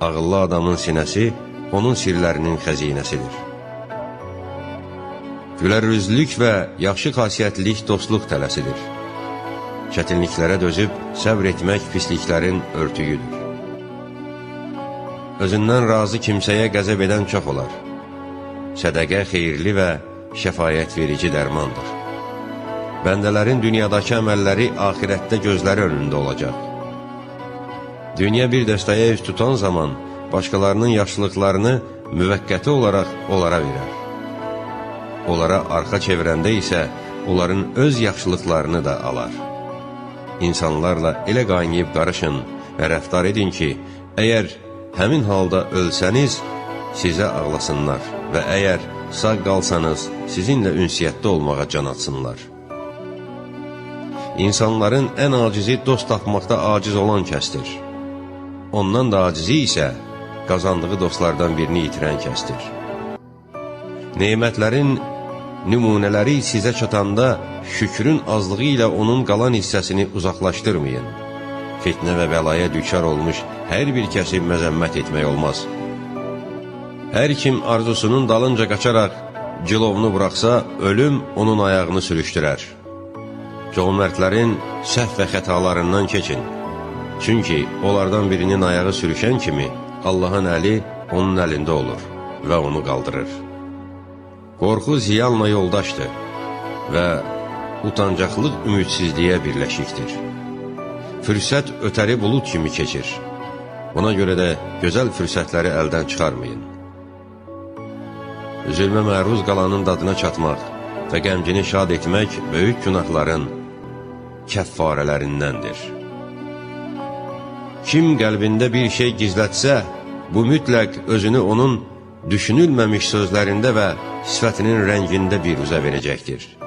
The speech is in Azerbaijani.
Ağıllı adamın sinəsi onun sirlərinin xəzinəsidir. Gülərüzlülük və yaxşı xasiyyətlilik dostluq tələsidir. Çətinliklərə dözüb səbr etmək pisliklərin örtüyüdür. Özündən razı kimsəyə qəzəb edən çox olar. Sədəqə xeyirli və şəfayət verici dərmandır. Bəndələrin dünyadakı əməlləri axirətdə gözləri önündə olacaq. Dünya bir dəstəyə üz tutan zaman başqalarının yaxşılıqlarını müvəqqəti olaraq onlara verər. Onlara arxa çevirəndə isə onların öz yaxşılıqlarını da alar. İnsanlarla elə qaynayıb qarışın və rəftar edin ki, əgər həmin halda ölsəniz, sizə ağlasınlar və əgər sağ qalsanız, sizinlə ünsiyyətdə olmağa can atsınlar. İnsanların ən acizi dost tapmaqda aciz olan kəsdir. Ondan da acizi isə qazandığı dostlardan birini itirən kəsdir. Nemətlərin nümunələri sizə çatanda şükrün azlığı ilə onun qalan hissəsini uzaqlaşdırmayın. Fitnə və bəlaya düçar olmuş hər bir kəsi məzəmmət etmək olmaz. Hər kim arzusunun dalınca qaçaraq cilovunu buraxsa, ölüm onun ayağını sürüşdürər. Cömertlərin səhv və xətalarından keçin. Çünki onlardan birinin ayağı sürüşən kimi Allahın əli onun əlində olur və onu qaldırır. Qorxu ziyanla yoldaşdır və utancaqlıq ümidsizliyə birləşikdir. Fürsət ötəri bulud kimi keçir. Buna görə də gözəl fürsətləri əldən çıxarmayın. Zülmə məruz qalanın dadına çatmaq və qəmcini şad etmək böyük günahların kəffarələrindəndir. Kim qəlbində bir şey gizlətsə, bu mütləq özünü onun düşünülməmiş sözlərində və sifətinin rəngində bir üzə verəcəkdir.